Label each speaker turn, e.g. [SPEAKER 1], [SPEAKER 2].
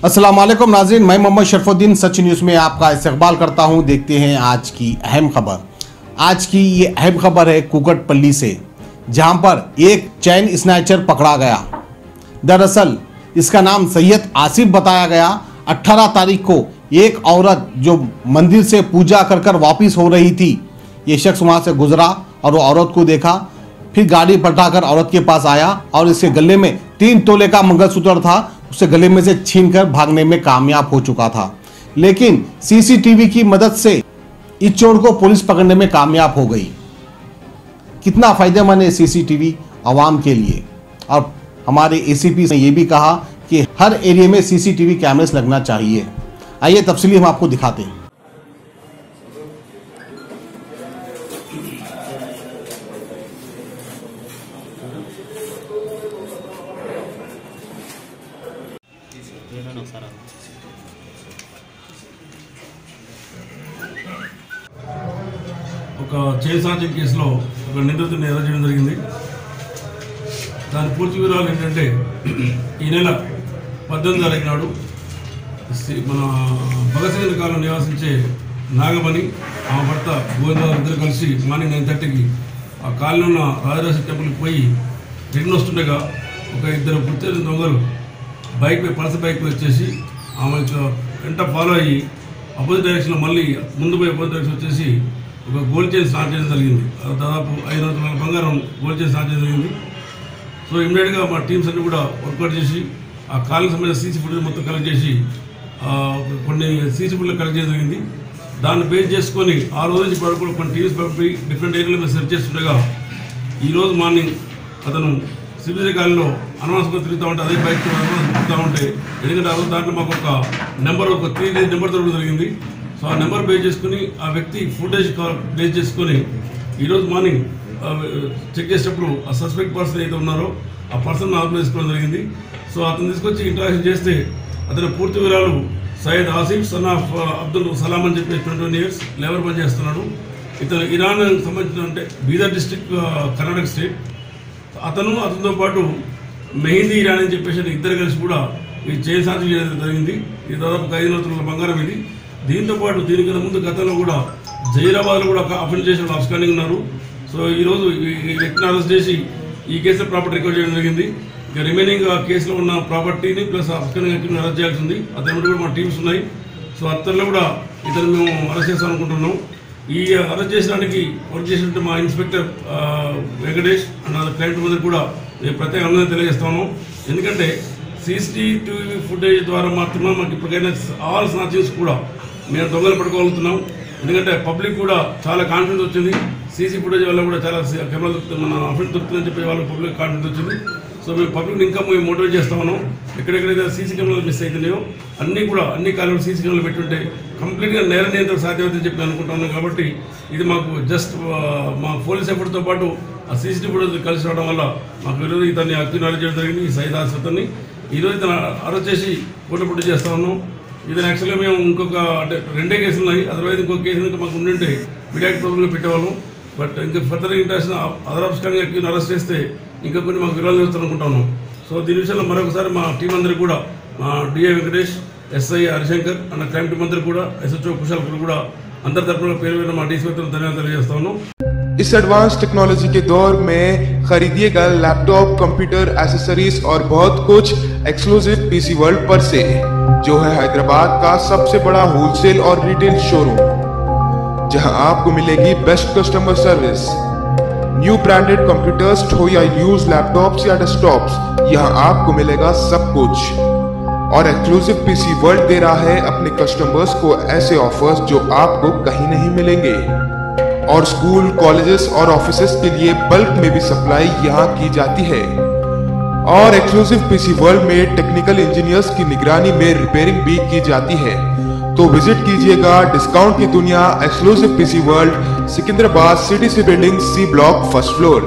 [SPEAKER 1] अस्सलाम वालेकुम नाज़रीन, मैं मोहम्मद शरफुद्दीन सच न्यूज़ में आपका इस्तकबाल करता हूं। देखते हैं आज की अहम खबर। आज की ये अहम खबर है कुकटपल्ली से, जहां पर एक चैन स्नैचर पकड़ा गया। दरअसल इसका नाम सैयद आसिफ बताया गया। 18 तारीख को एक औरत जो मंदिर से पूजा कर कर वापिस हो रही थी, ये शख्स वहाँ से गुजरा और वो औरत को देखा, फिर गाड़ी पलटाकर औरत के पास आया और इसके गले में 3 तोले का मंगलसूत्र था, उसे गले में से छीनकर भागने में कामयाब हो चुका था। लेकिन सीसीटीवी की मदद से इस चोर को पुलिस पकड़ने में कामयाब हो गई। कितना फायदेमंद है सीसीटीवी आवाम के लिए। और हमारे एसीपी ने यह भी कहा कि हर एरिया में सीसीटीवी कैमरेस लगना चाहिए। आइए तफसीली हम आपको दिखाते हैं।
[SPEAKER 2] ఒక చైన్ స్నాచింగ్ కేసులో ఒక నిందితుడిని అరెస్ట్ చేయడం జరిగింది. దాని పూర్తి వివరాలు ఏంటంటే, ఈ నెల 18 తారీఖు నాడు మన భగత్ సింగ్ కాలంలో నివాసించే నాగమణి, ఆమె భర్త గోవిందరావు ఇద్దరు కలిసి మార్నింగ్ 9:30కి ఆ కాలనీ ఉన్న రాజరాజేశ్వరి టెంపుల్కి పోయి రిటర్న్ వస్తుండగా ఒక ఇద్దరు గుర్తెరిగిన దొంగలు పల్సర్ బైక్ వచ్చేసి ఆమె వెంట ఫాలో అయ్యి అపోజిట్ డైరెక్షన్లో మళ్ళీ ముందు పోయి అపోజిట్ డైరెక్షన్ వచ్చేసి ఒక గోల్డ్ చైన్ స్టార్ట్ చేయడం జరిగింది. దాదాపు 500 తులాల బంగారం గోల్డ్ చైన్ స్టార్ట్ చేయడం జరిగింది. సో ఇమ్మీడియట్గా మా టీమ్స్ అన్ని కూడా వర్కౌట్ చేసి ఆ కాలనీకి సంబంధించిన సీసీ ఫుటేజ్ మొత్తం కలెక్ట్ చేసి కొన్ని సీసీ ఫుటేజ్ కలెక్ట్ చేయడం జరిగింది. దాన్ని బేస్ చేసుకొని ఆ రోజు నుంచి కూడా కొన్ని టీమ్స్ పంపి డిఫరెంట్ ఏరియాలో మేము సెర్చ్ చేస్తుండగా ఈరోజు మార్నింగ్ అతను సిబిజీ కాలనీలో అనుమానాస్పద తిరుగుతూ ఉంటే అదే బైక్ తిరుగుతూ ఉంటే, ఎందుకంటే ఆ రోజు దాంట్లో మాకు ఒక 3 నెంబర్ దొరకడం జరిగింది. సో ఆ నెంబర్ బేస్ చేసుకుని ఆ వ్యక్తి ఫుటేజ్ బేస్ చేసుకొని ఈరోజు మార్నింగ్ చెక్ చేసేటప్పుడు ఆ సస్పెక్ట్ పర్సన్ ఏదైతే ఉన్నారో ఆ పర్సన్ ఆర్గనైజ్ చేసుకోవడం జరిగింది. సో అతను తీసుకొచ్చి ఇంటరాక్షన్ చేస్తే అతని పూర్తి వివరాలు సయ్యద్ ఆసిఫ్ సన్ ఆఫ్ అబ్దుల్ సలాం అని చెప్పి 21 years లేబర్ పని చేస్తున్నాడు. ఇతను ఇరాన్ సంబంధించిన అంటే బీదర్ డిస్ట్రిక్ట్ కర్ణాటక స్టేట్. అతనితో పాటు మెహిందీ ఇరాన్ అని చెప్పేసి ఇద్దరు కలిసి కూడా ఈ చైన్ స్నాచింగ్ చేయడం జరిగింది. ఇది దాదాపు 500 తులాల బంగారం ఇది. దీంతోపాటు దీనికన్నా ముందు గతంలో కూడా జైరాబాద్లో కూడా ఒక అఫెన్స్ చేసిన అబ్స్కాండింగ్ ఉన్నారు. సో ఈరోజు ఈ వ్యక్తిని అరెస్ట్ చేసి ఈ కేసులో ప్రాపర్టీ రికవర్ చేయడం జరిగింది. ఇక రిమైనింగ్ ఆ కేసులో ఉన్న ప్రాపర్టీని ప్లస్ అబ్స్కాండింగ్ వ్యక్తిని అరెస్ట్ చేయాల్సి ఉంది. అతని కూడా మా టీమ్స్ ఉన్నాయి. సో అతనిలో కూడా ఇతను మేము అరెస్ట్ చేస్తాం అనుకుంటున్నాం. ఈ అరెస్ట్ చేసడానికి వర్క్ చేసినట్టు మా ఇన్స్పెక్టర్ వెంకటేష్ అండ్ క్లయింట్ మంది కూడా మేము ప్రత్యేక అభినందన తెలియజేస్తాము. ఎందుకంటే సీసీటీవీ ఫుటేజ్ ద్వారా మాత్రమే మాకు ఇప్పటికైనా ఆల్ స్నాచింగ్స్ కూడా మేము దొంగలు పట్టుకోగలుగుతున్నాం. ఎందుకంటే పబ్లిక్ కూడా చాలా కాన్ఫిడెన్స్ వచ్చింది. సీసీ ఫుటేజ్ వల్ల కూడా చాలా కెమెరా దొరుకుతుంది, మన అఫెన్స్ దొరుకుతుందని చెప్పి వాళ్ళకి పబ్లిక్ కాన్ఫిడెన్స్ వచ్చింది. సో మేము పబ్లిక్ని ఇంకా మేము మోటివేట్ చేస్తా ఉన్నాం. ఎక్కడెక్కడైతే సీసీ కెమెరాలు మిస్ అవుతున్నాయో అన్ని కాలంలో సీసీ కెమెరాలు పెట్టుంటే కంప్లీట్గా నేర నియంత్రణ సాధ్యమవుతుందని చెప్పి అనుకుంటున్నాం. కాబట్టి ఇది మాకు జస్ట్ మా పోలీస్ ఎఫర్ట్తో పాటు ఆ సీసీటీవీ ఫుటేజ్ కలిసి రావడం వల్ల మాకు ఈరోజు ఇతన్ని అక్యూజ్ అరెస్ట్ చేయడం జరిగింది. ఈ సయ్యద్ ఆసిఫ్ని ఈరోజు ఇతను అరెస్ట్ చేసి కోర్టు చేస్తా ఉన్నాం. ఇతను యాక్చువల్గా మేము ఇంకొక అంటే 2 కేసులు ఉన్నాయి. అదర్వైజ్ ఇంకొక కేసు ఇంకా మాకు ఉండింటే మీడియా ప్రాబ్లంగా పెట్టేవాళ్ళం. బట్ ఇంకా ఫర్దర్ ఇంటర్నేషన్ అదర్ ఆప్షన్గా అక్యూజ్ అరెస్ట్ చేస్తే ఇంకా కొన్ని మాకు విరాళాలు చేస్తాను అనుకుంటున్నాం. సో దీని విషయంలో మరొకసారి మా టీం అందరికీ కూడా మా డిఏ వెంకటేష్, ఎస్ఐ హరిశంకర్ అన్న క్రైమ్ టీం అందరూ కూడా ఎస్హెచ్ఓ కుశాల్ కూడా అందరి తరఫున పేరు మా డీసీ ధన్యవాదాలు తెలియజేస్తాను.
[SPEAKER 3] इस एडवांस टेक्नोलॉजी के दौर में खरीदिएगा लैपटॉप, कंप्यूटर, एसेसरीज और बहुत कुछ एक्सक्लूसिव पीसी वर्ल्ड पर से, जो है हैदराबाद का सबसे बड़ा होलसेल और रिटेल शोरूम, जहां आपको मिलेगी best customer service. New branded computers हो या यूज लैपटॉप्स या डेस्कटॉप्स, यहां आपको मिलेगा सब कुछ। और एक्सक्लूसिव पीसी वर्ल्ड दे रहा है अपने कस्टमर्स को ऐसे ऑफर्स जो आपको कहीं नहीं मिलेंगे। और स्कूल, कॉलेजेस और ऑफिसेस के लिए बल्क में भी सप्लाई यहां की जाती है। और एक्सक्लूसिव पीसी वर्ल्ड में टेक्निकल इंजीनियर्स की निगरानी में रिपेयरिंग भी की जाती है। तो विजिट कीजिएगा डिस्काउंट की दुनिया exclusive PC world, Secunderabad, CTC building, C block, 1st floor.